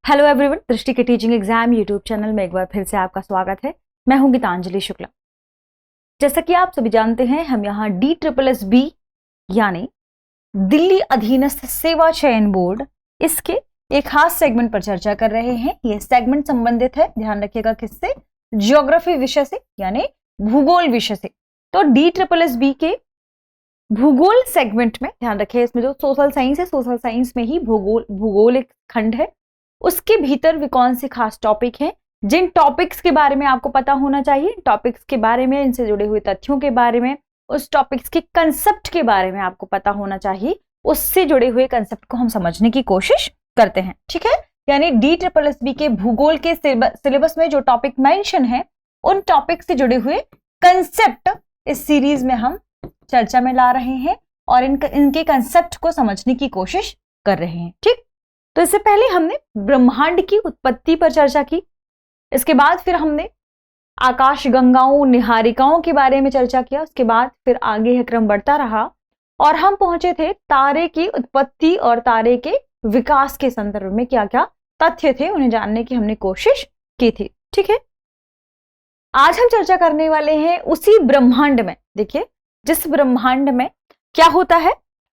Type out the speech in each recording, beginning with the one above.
Hello everyone, दृष्टि के teaching exam YouTube channel में एक बार फिर से आपका स्वागत है। मैं हूं गीतांजलि शुक्ला। जैसा कि आप सभी जानते हैं, हम यहाँ DSSB यानी दिल्ली अधीनस्थ सेवा चयन बोर्ड, इसके एक खास सेगमेंट पर चर्चा कर रहे हैं। यह सेगमेंट संबंधित है, ध्यान रखिएगा, किससे? ज्योग्राफी विषय से, यानी भूगोल विषय से। तो DSSB के भूगोल सेगमेंट में ध्यान रखिए, इसमें जो सोशल साइंस है, सोशल साइंस में ही भूगोल एक खंड है। उसके भीतर भी कौन से खास टॉपिक हैं, जिन टॉपिक्स के बारे में आपको पता होना चाहिए, टॉपिक्स के बारे में, इनसे जुड़े हुए तथ्यों के बारे में, उस टॉपिक्स के कंसेप्ट के बारे में आपको पता होना चाहिए। उससे जुड़े हुए कंसेप्ट को हम समझने की कोशिश करते हैं, ठीक है। यानी DSSB के भूगोल के सिलेबस में जो टॉपिक मेंशन है, उन टॉपिक से जुड़े हुए कंसेप्ट इस सीरीज में हम चर्चा में ला रहे हैं और इनके कंसेप्ट को समझने की कोशिश कर रहे हैं, ठीक। तो इससे पहले हमने ब्रह्मांड की उत्पत्ति पर चर्चा की। इसके बाद फिर हमने आकाश गंगाओं, निहारिकाओं के बारे में चर्चा किया। उसके बाद फिर आगे यह क्रम बढ़ता रहा और हम पहुंचे थे तारे की उत्पत्ति और तारे के विकास के संदर्भ में क्या क्या तथ्य थे, उन्हें जानने की हमने कोशिश की थी, ठीक है। आज हम चर्चा करने वाले हैं उसी ब्रह्मांड में। देखिए, जिस ब्रह्मांड में क्या होता है,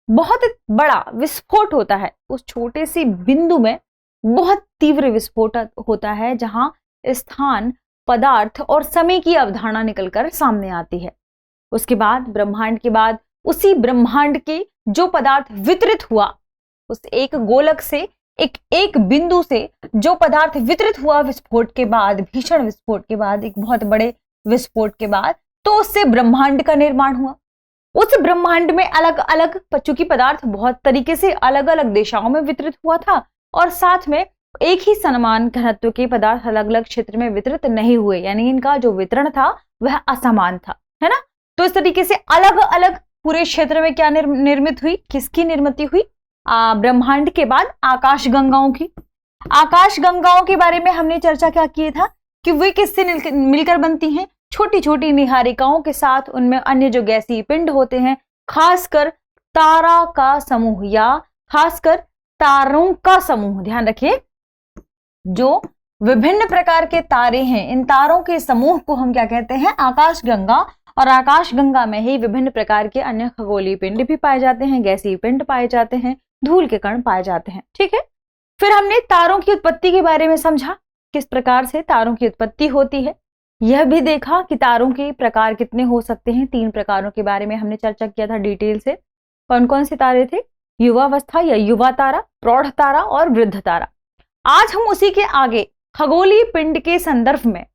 बहुत बड़ा विस्फोट होता है। उस छोटे सी बिंदु में बहुत तीव्र विस्फोट होता है, जहां स्थान, पदार्थ और समय की अवधारणा निकलकर सामने आती है। उसके बाद ब्रह्मांड के बाद उसी ब्रह्मांड के जो पदार्थ वितरित हुआ, उस एक गोलक से, एक बिंदु से जो पदार्थ वितरित हुआ विस्फोट के बाद, भीषण विस्फोट के बाद, एक बहुत बड़े विस्फोट के बाद, तो उससे ब्रह्मांड का निर्माण हुआ। उस ब्रह्मांड में अलग अलग, चूंकि पदार्थ बहुत तरीके से अलग अलग दिशाओं में वितरित हुआ था और साथ में एक ही समान घनत्व के पदार्थ अलग अलग क्षेत्र में वितरित नहीं हुए, यानी इनका जो वितरण था वह असमान था, है ना। तो इस तरीके से अलग अलग पूरे क्षेत्र में क्या निर्मित हुई, किसकी निर्मित हुई? ब्रह्मांड के बाद आकाश गंगाओं की। आकाश गंगाओं के बारे में हमने चर्चा क्या की था कि वे किससे मिलकर बनती हैं? छोटी छोटी निहारिकाओं के साथ उनमें अन्य जो गैसीय पिंड होते हैं, खासकर तारा का समूह या खासकर तारों का समूह। ध्यान रखिए, जो विभिन्न प्रकार के तारे हैं, इन तारों के समूह को हम क्या कहते हैं? आकाश गंगा। और आकाश गंगा में ही विभिन्न प्रकार के अन्य खगोलीय पिंड भी पाए जाते हैं, गैसीय पिंड पाए जाते हैं, धूल के कण पाए जाते हैं, ठीक है। फिर हमने तारों की उत्पत्ति के बारे में समझा, किस प्रकार से तारों की उत्पत्ति होती है। यह भी देखा कि तारों के प्रकार कितने हो सकते हैं। 3 प्रकारों के बारे में हमने चर्चा किया था डिटेल से। कौन कौन से तारे थे? युवावस्था या युवा तारा, प्रौढ़ तारा और वृद्ध तारा। आज हम उसी के आगे खगोलीय पिंड के संदर्भ में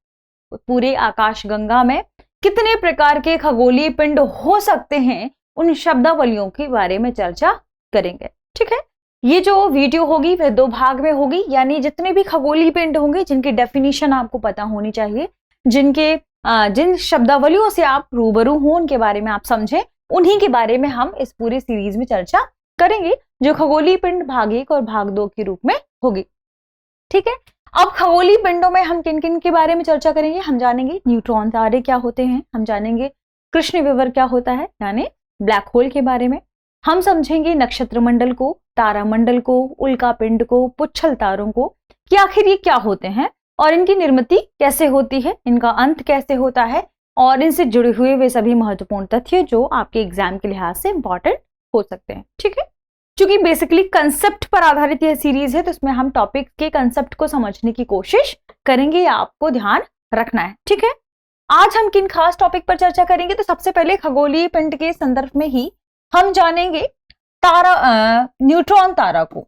पूरे आकाश गंगा में कितने प्रकार के खगोलीय पिंड हो सकते हैं, उन शब्दावलियों के बारे में चर्चा करेंगे, ठीक है। ये जो वीडियो होगी वह 2 भाग में होगी, यानी जितने भी खगोलीय पिंड होंगे जिनकी डेफिनेशन आपको पता होनी चाहिए, जिन शब्दावलियों से आप रूबरू हो, उनके बारे में आप समझें, उन्हीं के बारे में हम इस पूरी सीरीज में चर्चा करेंगे, जो खगोलीय पिंड भाग 1 और भाग 2 के रूप में होगी, ठीक है। अब खगोलीय पिंडों में हम किन किन के बारे में चर्चा करेंगे? हम जानेंगे न्यूट्रॉन तारे क्या होते हैं, हम जानेंगे कृष्ण विवर क्या होता है, यानी ब्लैक होल के बारे में। हम समझेंगे नक्षत्र मंडल को, तारामंडल को, उल्का पिंड को, पुच्छल तारों को, कि आखिर ये क्या होते हैं और इनकी निर्मित कैसे होती है, इनका अंत कैसे होता है, और इनसे जुड़े हुए वे सभी महत्वपूर्ण तथ्य जो आपके एग्जाम के लिहाज से इंपॉर्टेंट हो सकते हैं, ठीक है। क्योंकि बेसिकली कंसेप्ट पर आधारित यह सीरीज है, तो इसमें हम टॉपिक के कंसेप्ट को समझने की कोशिश करेंगे, ये आपको ध्यान रखना है, ठीक है। आज हम किन खास टॉपिक पर चर्चा करेंगे? तो सबसे पहले खगोलीय पिंड के संदर्भ में ही हम जानेंगे न्यूट्रॉन तारा को,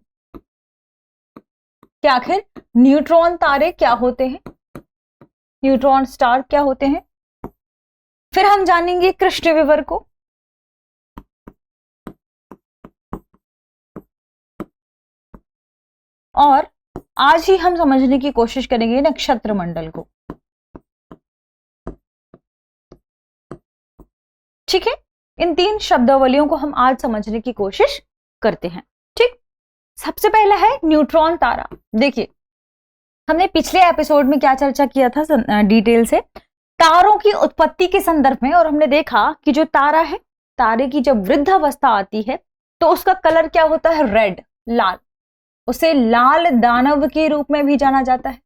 कि आखिर न्यूट्रॉन तारे क्या होते हैं, न्यूट्रॉन स्टार क्या होते हैं। फिर हम जानेंगे कृष्ण विवर को, और आज ही हम समझने की कोशिश करेंगे नक्षत्र मंडल को, ठीक है। इन 3 शब्दावलियों को हम आज समझने की कोशिश करते हैं, ठीक। सबसे पहला है न्यूट्रॉन तारा। देखिए, हमने पिछले एपिसोड में क्या चर्चा किया था डिटेल से, तारों की उत्पत्ति के संदर्भ में, और हमने देखा कि जो तारा है, तारे की जब वृद्धावस्था आती है तो उसका कलर क्या होता है? रेड, लाल। उसे लाल दानव के रूप में भी जाना जाता है।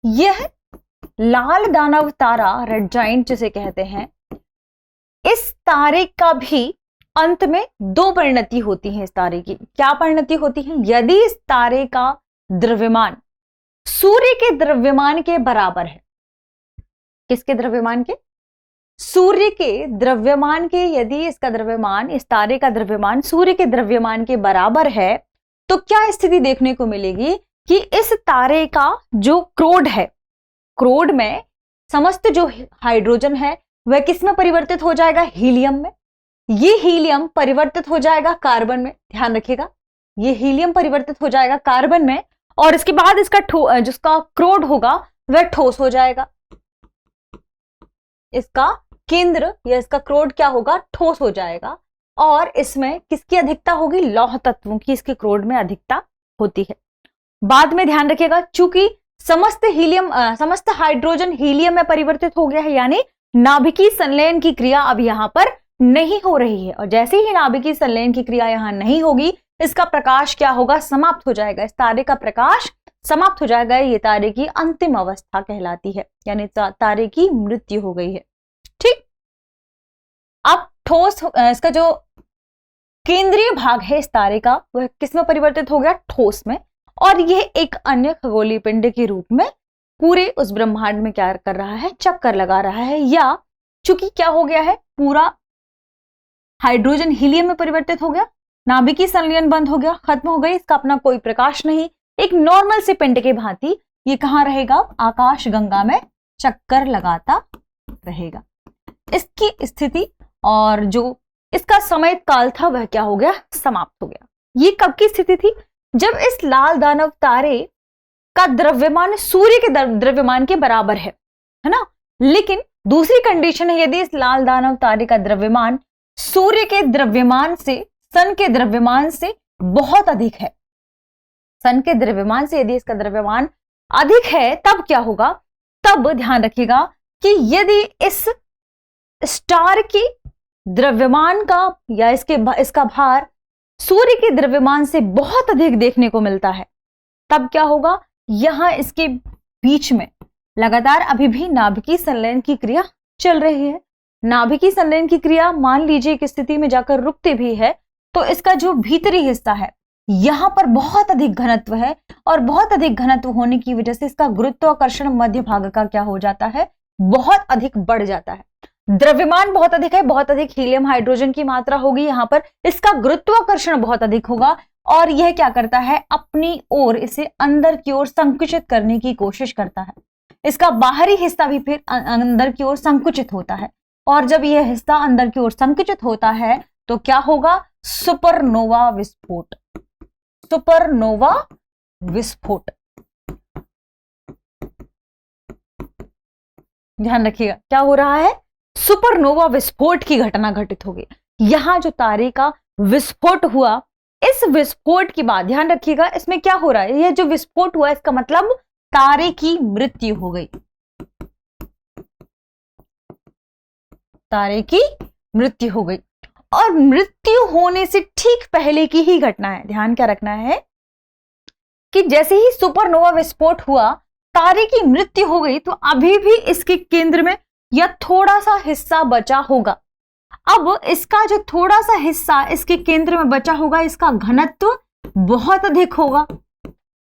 यह लाल दानव तारा, रेड जाइंट जिसे कहते हैं, इस तारे का भी अंत में दो परिणति होती है। इस तारे की क्या परिणति होती है? यदि इस तारे का द्रव्यमान सूर्य के द्रव्यमान के बराबर है, किसके द्रव्यमान के? सूर्य के द्रव्यमान के। यदि इसका द्रव्यमान, इस तारे का द्रव्यमान सूर्य के द्रव्यमान के बराबर है, तो क्या स्थिति देखने को मिलेगी कि इस तारे का जो क्रोड है, क्रोड में समस्त जो हाइड्रोजन है वह किस में परिवर्तित हो जाएगा? हीलियम में। ये हीलियम परिवर्तित हो जाएगा कार्बन में। ध्यान रखिएगा, ये हीलियम परिवर्तित हो जाएगा कार्बन में, और इसके बाद इसका जिसका क्रोड होगा वह ठोस हो जाएगा। इसका केंद्र या इसका क्रोड क्या होगा? ठोस हो जाएगा। और इसमें किसकी अधिकता होगी? लौह तत्वों की इसके क्रोड में अधिकता होती है। बाद में ध्यान रखिएगा, चूंकि समस्त हाइड्रोजन हीलियम में परिवर्तित हो गया है, यानी नाभिकीय संलयन की क्रिया अब यहां पर नहीं हो रही है। और जैसे ही नाभिकीय संलयन की क्रिया यहां नहीं होगी, इसका प्रकाश क्या होगा? समाप्त हो जाएगा। इस तारे का प्रकाश समाप्त हो जाएगा। ये तारे की अंतिम अवस्था कहलाती है, यानी तारे की मृत्यु हो गई है। ठीक, अब ठोस, इसका जो केंद्रीय भाग है इस तारे का, वह किसमें परिवर्तित हो गया? ठोस में। और यह एक अन्य खगोलीय पिंड के रूप में पूरे उस ब्रह्मांड में क्या कर रहा है? चक्कर लगा रहा है। या चूंकि क्या हो गया है, पूरा हाइड्रोजन हीलियम में परिवर्तित हो गया, नाभिकीय संलयन बंद हो गया, खत्म हो गई, इसका अपना कोई प्रकाश नहीं, एक नॉर्मल से पिंड के भांति ये कहां रहेगा? आकाश गंगा में चक्कर लगाता रहेगा। इसकी स्थिति और जो इसका समय काल था वह क्या हो गया? समाप्त हो गया। ये कब की स्थिति थी? जब इस लाल दानव तारे का द्रव्यमान सूर्य के द्रव्यमान के बराबर है ना। लेकिन दूसरी कंडीशन है, यदि इस लाल दानव तारे का द्रव्यमान सूर्य के द्रव्यमान से, सन के द्रव्यमान से बहुत अधिक है, सन के द्रव्यमान से यदि इसका द्रव्यमान अधिक है, तब क्या होगा? तब ध्यान रखिएगा कि यदि इस स्टार की द्रव्यमान का या इसका भार सूर्य के द्रव्यमान से बहुत अधिक देखने को मिलता है, तब क्या होगा? यहां इसके बीच में लगातार अभी भी नाभिकीय संलयन की क्रिया चल रही है। नाभिकीय संलयन की क्रिया मान लीजिए एक स्थिति में जाकर रुकती भी है, तो इसका जो भीतरी हिस्सा है यहां पर बहुत अधिक घनत्व है, और बहुत अधिक घनत्व होने की वजह से इसका गुरुत्वाकर्षण मध्य भाग का क्या हो जाता है? बहुत अधिक बढ़ जाता है। द्रव्यमान बहुत अधिक है, बहुत अधिक हीलियम हाइड्रोजन की मात्रा होगी यहां पर, इसका गुरुत्वाकर्षण बहुत अधिक होगा, और यह क्या करता है? अपनी ओर इसे अंदर की ओर संकुचित करने की कोशिश करता है। इसका बाहरी हिस्सा भी फिर अंदर की ओर संकुचित होता है, और जब यह हिस्सा अंदर की ओर संकुचित होता है तो क्या होगा? सुपरनोवा विस्फोट। सुपरनोवा विस्फोट, ध्यान रखिएगा क्या हो रहा है? सुपरनोवा विस्फोट की घटना घटित होगी। यहां जो तारे का विस्फोट हुआ, इस विस्फोट के बाद ध्यान रखिएगा इसमें क्या हो रहा है? यह जो विस्फोट हुआ इसका मतलब तारे की मृत्यु हो गई। तारे की मृत्यु हो गई, और मृत्यु होने से ठीक पहले की ही घटना है। ध्यान क्या रखना है कि जैसे ही सुपरनोवा विस्फोट हुआ, तारे की मृत्यु हो गई, तो अभी भी इसके केंद्र में या थोड़ा सा हिस्सा बचा होगा। अब इसका जो थोड़ा सा हिस्सा इसके केंद्र में बचा होगा, इसका घनत्व बहुत अधिक होगा।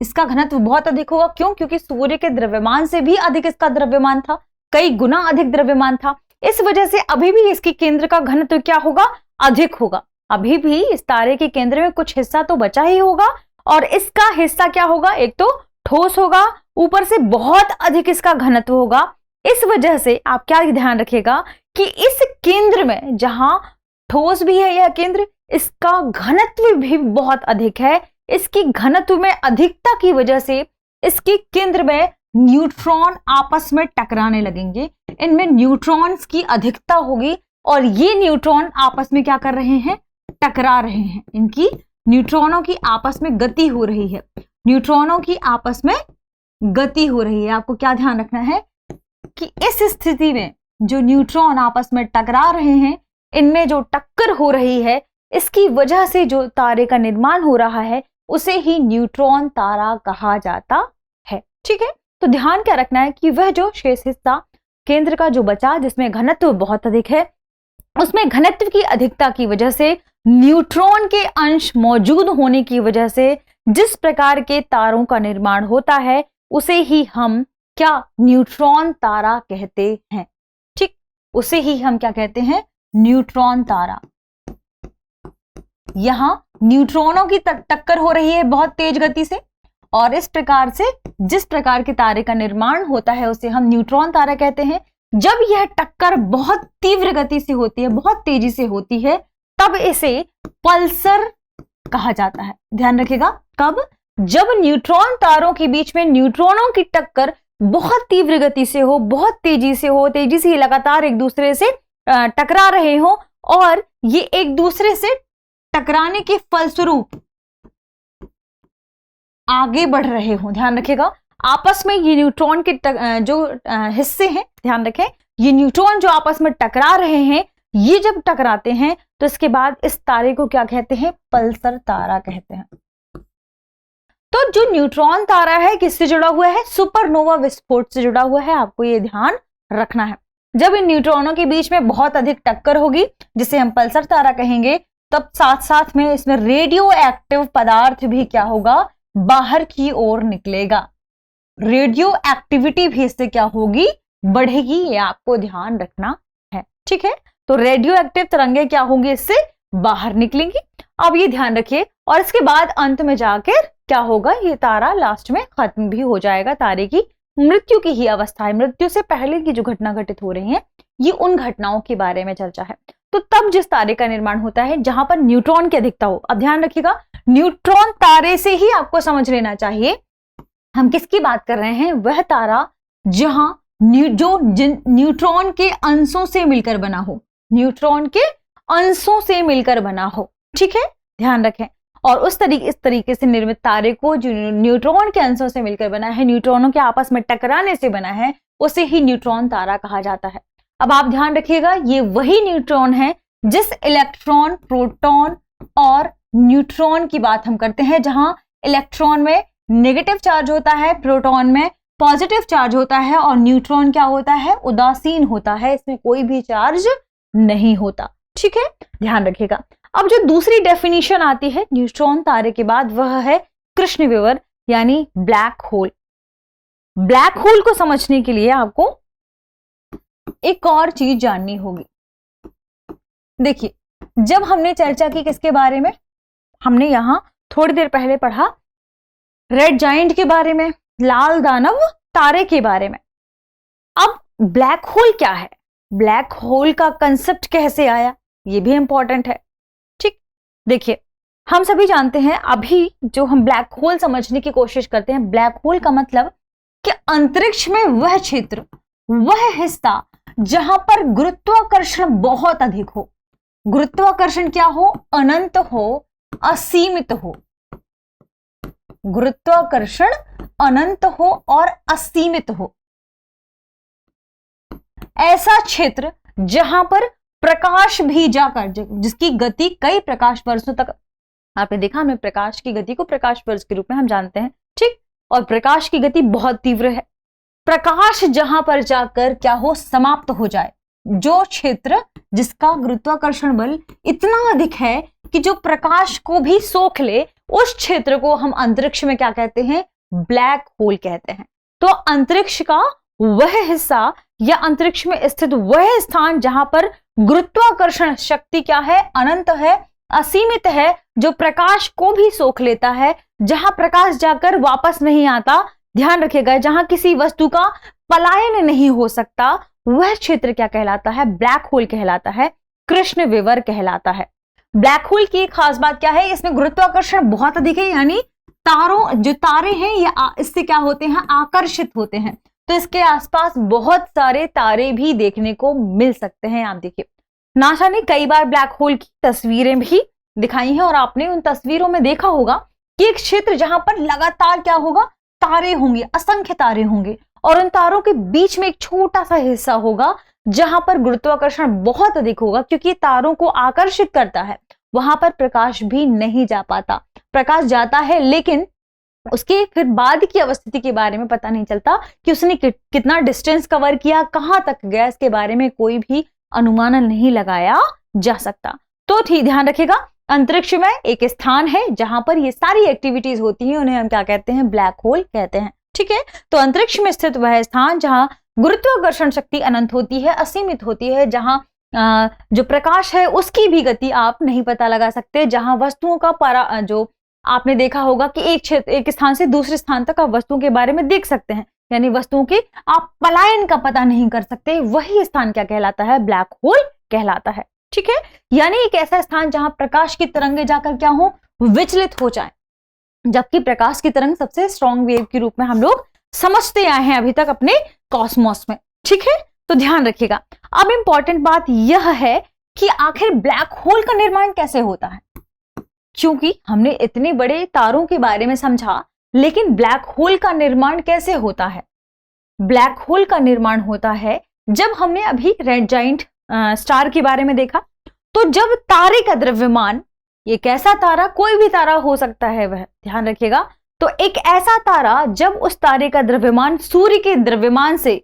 इसका घनत्व बहुत अधिक होगा। क्यों? क्योंकि सूर्य के द्रव्यमान से भी अधिक इसका द्रव्यमान था, कई गुना अधिक द्रव्यमान था। इस वजह से अभी भी इसके केंद्र का घनत्व क्या होगा? अधिक होगा। अभी भी इस तारे के केंद्र में कुछ हिस्सा तो बचा ही होगा, और इसका हिस्सा क्या होगा? एक तो ठोस होगा, ऊपर से बहुत अधिक इसका घनत्व होगा। इस वजह से आप क्या ध्यान रखिएगा कि इस केंद्र में, जहां ठोस भी है यह केंद्र, इसका घनत्व भी बहुत अधिक है। इसकी घनत्व में अधिकता की वजह से इसके केंद्र में न्यूट्रॉन आपस में टकराने लगेंगे। इनमें न्यूट्रॉन्स की अधिकता होगी, और ये न्यूट्रॉन आपस में क्या कर रहे हैं? टकरा रहे हैं। इनकी न्यूट्रॉनों की आपस में गति हो रही है। न्यूट्रॉनों की आपस में गति हो रही है। आपको क्या ध्यान रखना है कि इस स्थिति में जो न्यूट्रॉन आपस में टकरा रहे हैं, इनमें जो टक्कर हो रही है, इसकी वजह से जो तारे का निर्माण हो रहा है उसे ही न्यूट्रॉन तारा कहा जाता है। ठीक है, तो ध्यान क्या रखना है कि वह जो शेष हिस्सा केंद्र का जो बचा जिसमें घनत्व बहुत अधिक है, उसमें घनत्व की अधिकता की वजह से न्यूट्रॉन के अंश मौजूद होने की वजह से जिस प्रकार के तारों का निर्माण होता है उसे ही हम क्या न्यूट्रॉन तारा कहते हैं। ठीक, उसे ही हम क्या कहते हैं, न्यूट्रॉन तारा। यहां न्यूट्रॉनों की टक्कर हो रही है बहुत तेज गति से, और इस प्रकार से जिस प्रकार के तारे का निर्माण होता है उसे हम न्यूट्रॉन तारा कहते हैं। जब यह टक्कर बहुत तीव्र गति से होती है, बहुत तेजी से होती है, तब इसे पल्सर कहा जाता है। ध्यान रखिएगा, कब, जब न्यूट्रॉन तारों के बीच में न्यूट्रॉनों की टक्कर बहुत तीव्र गति से हो, बहुत तेजी से हो, तेजी से लगातार एक दूसरे से टकरा रहे हो, और ये एक दूसरे से टकराने के फलस्वरूप आगे बढ़ रहे हो। ध्यान रखिएगा, आपस में ये न्यूट्रॉन के जो हिस्से हैं, ध्यान रखें, ये न्यूट्रॉन जो आपस में टकरा रहे हैं, ये जब टकराते हैं तो इसके बाद इस तारे को क्या कहते हैं, पल्सर तारा कहते हैं। तो जो न्यूट्रॉन तारा है किससे जुड़ा हुआ है, सुपरनोवा विस्फोट से जुड़ा हुआ है। आपको ये ध्यान रखना है। जब इन न्यूट्रॉनों के बीच में बहुत अधिक टक्कर होगी जिसे हम पल्सर तारा कहेंगे, तब साथ साथ में इसमें रेडियो एक्टिव पदार्थ भी क्या होगा, बाहर की ओर निकलेगा। रेडियो एक्टिविटी भी इससे क्या होगी, बढ़ेगी। ये आपको ध्यान रखना है। ठीक है, तो रेडियो एक्टिव तरंगे क्या होंगी, इससे बाहर निकलेंगी। अब ये ध्यान रखिए, और इसके बाद अंत में जाकर क्या होगा, ये तारा लास्ट में खत्म भी हो जाएगा। तारे की मृत्यु की ही अवस्था है। मृत्यु से पहले की जो घटना घटित हो रही है, ये उन घटनाओं के बारे में चर्चा है। तो तब जिस तारे का निर्माण होता है जहां पर न्यूट्रॉन की अधिकता हो, अब ध्यान रखिएगा, न्यूट्रॉन तारे से ही आपको समझ लेना चाहिए हम किसकी बात कर रहे हैं। वह तारा जहां जो न्यूट्रॉन के अंशों से मिलकर बना हो, न्यूट्रॉन के अंशों से मिलकर बना हो। ठीक है, ध्यान रखें। और इस तरीके से निर्मित तारे को जो न्यूट्रॉन के अंशों से मिलकर बना है, न्यूट्रॉनों के आपस में टकराने से बना है, उसे ही न्यूट्रॉन तारा कहा जाता है। अब आप ध्यान रखिएगा, ये वही न्यूट्रॉन है जिस इलेक्ट्रॉन, प्रोटॉन और न्यूट्रॉन की बात हम करते हैं, जहां इलेक्ट्रॉन में नेगेटिव चार्ज होता है, प्रोटॉन में पॉजिटिव चार्ज होता है, और न्यूट्रॉन क्या होता है, उदासीन होता है, इसमें कोई भी चार्ज नहीं होता। ठीक है, ध्यान रखिएगा। अब जो दूसरी डेफिनेशन आती है न्यूट्रॉन तारे के बाद, वह है कृष्ण विवर यानी ब्लैक होल। ब्लैक होल को समझने के लिए आपको एक और चीज जाननी होगी। देखिए, जब हमने चर्चा की किसके बारे में, हमने यहां थोड़ी देर पहले पढ़ा रेड जाइंट के बारे में, लाल दानव तारे के बारे में। अब ब्लैक होल क्या है, ब्लैक होल का कंसेप्ट कैसे आया, यह भी इंपॉर्टेंट है। ठीक, देखिए, हम सभी जानते हैं, अभी जो हम ब्लैक होल समझने की कोशिश करते हैं, ब्लैक होल का मतलब कि अंतरिक्ष में वह क्षेत्र, वह हिस्सा जहां पर गुरुत्वाकर्षण बहुत अधिक हो। गुरुत्वाकर्षण क्या हो, अनंत हो, असीमित हो। गुरुत्वाकर्षण अनंत हो और असीमित हो, ऐसा क्षेत्र जहां पर प्रकाश भी जाकर, जिसकी गति कई प्रकाश वर्षों तक, आपने देखा, हमें प्रकाश की गति को प्रकाश वर्ष के रूप में हम जानते हैं। ठीक, और प्रकाश की गति बहुत तीव्र है। प्रकाश जहां पर जाकर क्या हो, समाप्त हो जाए, जो क्षेत्र जिसका गुरुत्वाकर्षण बल इतना अधिक है कि जो प्रकाश को भी सोख ले, उस क्षेत्र को हम अंतरिक्ष में क्या कहते हैं, ब्लैक होल कहते हैं। तो अंतरिक्ष का वह हिस्सा या अंतरिक्ष में स्थित वह स्थान जहां पर गुरुत्वाकर्षण शक्ति क्या है, अनंत है, असीमित है, जो प्रकाश को भी सोख लेता है, जहां प्रकाश जाकर वापस नहीं आता। ध्यान रखिएगा, जहां किसी वस्तु का पलायन नहीं हो सकता, वह क्षेत्र क्या कहलाता है, ब्लैक होल कहलाता है, कृष्ण विवर कहलाता है। ब्लैक होल की एक खास बात क्या है, इसमें गुरुत्वाकर्षण बहुत अधिक है, यानी तारों, जो तारे हैं ये इससे क्या होते हैं, आकर्षित होते हैं। तो इसके आसपास बहुत सारे तारे भी देखने को मिल सकते हैं। आप देखिए, नासा ने कई बार ब्लैक होल की तस्वीरें भी दिखाई हैं, और आपने उन तस्वीरों में देखा होगा कि एक क्षेत्र जहां पर लगातार क्या होगा, तारे होंगे, असंख्य तारे होंगे, और उन तारों के बीच में एक छोटा सा हिस्सा होगा जहां पर गुरुत्वाकर्षण बहुत अधिक होगा, क्योंकि तारों को आकर्षित करता है। वहां पर प्रकाश भी नहीं जा पाता। प्रकाश जाता है लेकिन उसके फिर बाद की अवस्थिति के बारे में पता नहीं चलता कि उसने कितना डिस्टेंस कवर किया, कहां तक गया, इसके बारे में कोई भी अनुमान नहीं लगाया जा सकता। तो ठीक ध्यान रखिएगा, अंतरिक्ष में एक स्थान है जहां पर ये सारी एक्टिविटीज होती हैं, उन्हें हम क्या कहते हैं, ब्लैक होल कहते हैं। ठीक है, तो अंतरिक्ष में स्थित वह स्थान जहां गुरुत्वाकर्षण शक्ति अनंत होती है, असीमित होती है, जहां जो प्रकाश है उसकी भी गति आप नहीं पता लगा सकते, जहां वस्तुओं का जो आपने देखा होगा कि एक स्थान से दूसरे स्थान तक आप वस्तुओं के बारे में देख सकते हैं, यानी वस्तुओं के आप पलायन का पता नहीं कर सकते, वही स्थान क्या कहलाता है, ब्लैक होल कहलाता है। ठीक है, यानी एक ऐसा स्थान जहां प्रकाश की तरंगें जाकर क्या हो, विचलित हो जाए, जबकि प्रकाश की तरंग सबसे स्ट्रॉन्ग वेव के रूप में हम लोग समझते आए हैं अभी तक अपने कॉस्मोस में। ठीक है, तो ध्यान रखिएगा। अब इंपॉर्टेंट बात यह है कि आखिर ब्लैक होल का निर्माण कैसे होता है, क्योंकि हमने इतने बड़े तारों के बारे में समझा, लेकिन ब्लैक होल का निर्माण कैसे होता है। ब्लैक होल का निर्माण होता है जब हमने अभी रेड जाइंट स्टार के बारे में देखा, तो जब तारे का द्रव्यमान, ये कैसा तारा, कोई भी तारा हो सकता है वह, ध्यान रखिएगा, तो एक ऐसा तारा जब उस तारे का द्रव्यमान सूर्य के द्रव्यमान से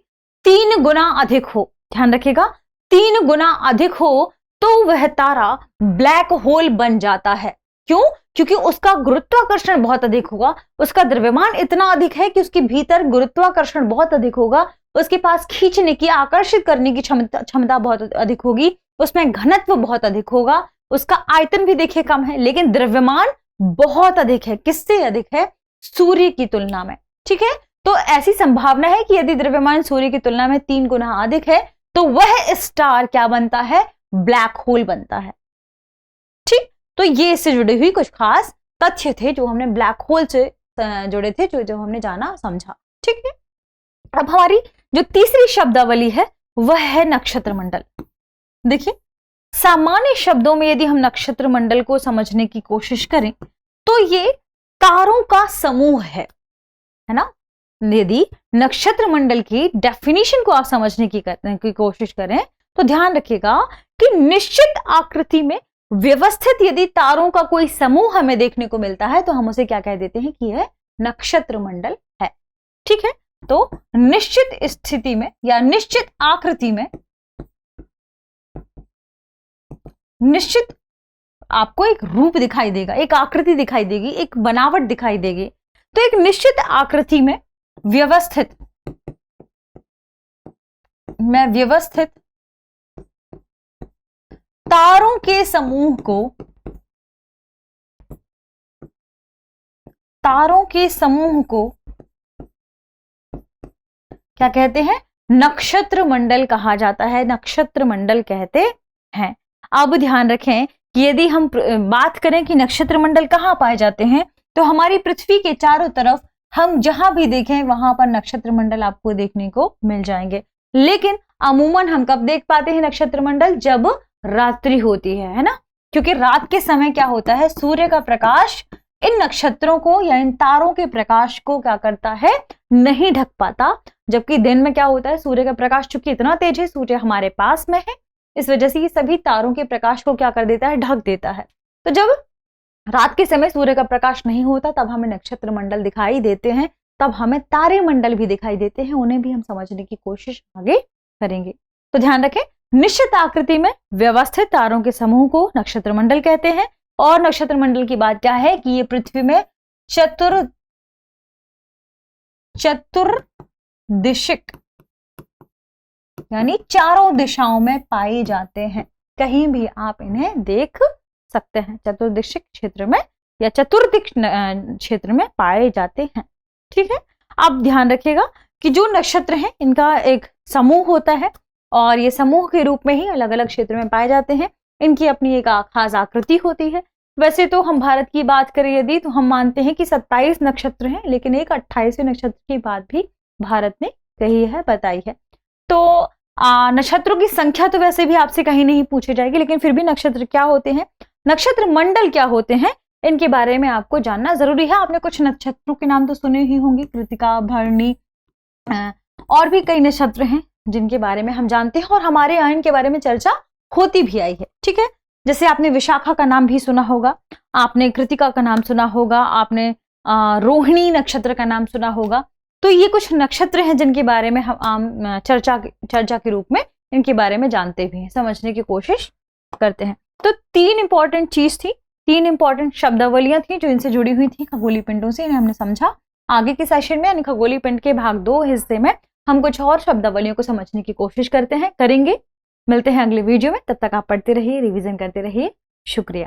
3 गुना अधिक हो, ध्यान रखिएगा 3 गुना अधिक हो, तो वह तारा ब्लैक होल बन जाता है। क्यों? क्योंकि उसका गुरुत्वाकर्षण बहुत अधिक होगा, उसका द्रव्यमान इतना अधिक है कि उसके भीतर गुरुत्वाकर्षण बहुत अधिक होगा, उसके पास खींचने की, आकर्षित करने की क्षमता बहुत अधिक होगी, उसमें घनत्व बहुत अधिक होगा, उसका आयतन भी देखिए कम है, लेकिन द्रव्यमान बहुत अधिक है। किससे अधिक है? सूर्य की तुलना में। ठीक है, तो ऐसी संभावना है कि यदि द्रव्यमान सूर्य की तुलना में 3 गुना अधिक है, तो वह स्टार क्या बनता है? ब्लैक होल बनता है। ठीक, तो ये इससे जुड़ी हुई कुछ खास तथ्य थे जो हमने ब्लैक होल से जुड़े थे, जो हमने जाना समझा। ठीक है, अब हमारी जो तीसरी शब्दावली है वह है नक्षत्र मंडल। देखिए, सामान्य शब्दों में यदि हम नक्षत्र मंडल को समझने की कोशिश करें तो ये तारों का समूह है ना। यदि नक्षत्र मंडल की डेफिनेशन को आप समझने की कोशिश करें तो ध्यान रखिएगा कि निश्चित आकृति में व्यवस्थित यदि तारों का कोई समूह हमें देखने को मिलता है तो हम उसे क्या कह देते हैं कि यह नक्षत्र मंडल है। ठीक है, तो निश्चित स्थिति में या निश्चित आकृति में, निश्चित आपको एक रूप दिखाई देगा, एक आकृति दिखाई देगी, एक बनावट दिखाई देगी, तो एक निश्चित आकृति में व्यवस्थित तारों के समूह को क्या कहते हैं? नक्षत्र मंडल कहा जाता है, नक्षत्र मंडल कहते हैं। अब ध्यान रखें कि यदि हम बात करें कि नक्षत्र मंडल कहां पाए जाते हैं, तो हमारी पृथ्वी के चारों तरफ हम जहां भी देखें वहां पर नक्षत्र मंडल आपको देखने को मिल जाएंगे। लेकिन अमूमन हम कब देख पाते हैं नक्षत्र मंडल? जब रात्रि होती है ना, क्योंकि रात के समय क्या होता है, सूर्य का प्रकाश इन नक्षत्रों को या इन तारों के प्रकाश को क्या करता है, नहीं ढक पाता। जबकि दिन में क्या होता है, सूर्य का प्रकाश चूंकि इतना तेज है, सूर्य हमारे पास में है, इस वजह से ये सभी तारों के प्रकाश को क्या कर देता है, ढक देता है। तो जब रात के समय सूर्य का प्रकाश नहीं होता तब हमें नक्षत्र मंडल दिखाई देते हैं, तब हमें तारे मंडल भी दिखाई देते हैं, उन्हें भी हम समझने की कोशिश आगे करेंगे। तो ध्यान रखें, निश्चित आकृति में व्यवस्थित तारों के समूह को नक्षत्र मंडल कहते हैं। और नक्षत्र मंडल की बात क्या है कि ये पृथ्वी में चतुर्दिशिक यानी चारों दिशाओं में पाए जाते हैं, कहीं भी आप इन्हें देख सकते हैं, चतुर्दिशिक क्षेत्र में या चतुर्दिक क्षेत्र में पाए जाते हैं। ठीक है, आप ध्यान रखिएगा कि जो नक्षत्र हैं इनका एक समूह होता है और ये समूह के रूप में ही अलग अलग क्षेत्र में पाए जाते हैं, इनकी अपनी एक खास आकृति होती है। वैसे तो हम भारत की बात करें यदि, तो हम मानते हैं कि 27 नक्षत्र हैं, लेकिन एक 28वें नक्षत्र की बात भी भारत ने कही है, बताई है। तो नक्षत्रों की संख्या तो वैसे भी आपसे कहीं नहीं पूछी जाएगी, लेकिन फिर भी नक्षत्र क्या होते हैं, नक्षत्र मंडल क्या होते हैं, इनके बारे में आपको जानना जरूरी है। आपने कुछ नक्षत्रों के नाम तो सुने ही होंगे, कृतिका, भरणी, और भी कई नक्षत्र हैं जिनके बारे में हम जानते हैं और हमारे यहाँ इनके बारे में चर्चा होती भी आई है। ठीक है, जैसे आपने विशाखा का नाम भी सुना होगा, आपने कृतिका का नाम सुना होगा, आपने रोहिणी नक्षत्र का नाम सुना होगा। तो ये कुछ नक्षत्र हैं जिनके बारे में हम आम चर्चा के रूप में इनके बारे में जानते भी हैं, समझने की कोशिश करते हैं। तो 3 इंपॉर्टेंट चीज थी, 3 इंपॉर्टेंट शब्दावलियां थी जो इनसे जुड़ी हुई थी खगोलीय पिंडों से, इन्हें हमने समझा। आगे के सेशन में यानी खगोलीय पिंड के भाग 2 हिस्से में हम कुछ और शब्दावलियों को समझने की कोशिश करेंगे। मिलते हैं अगले वीडियो में, तब तक आप पढ़ते रहिए, रिवीजन करते रहिए। शुक्रिया।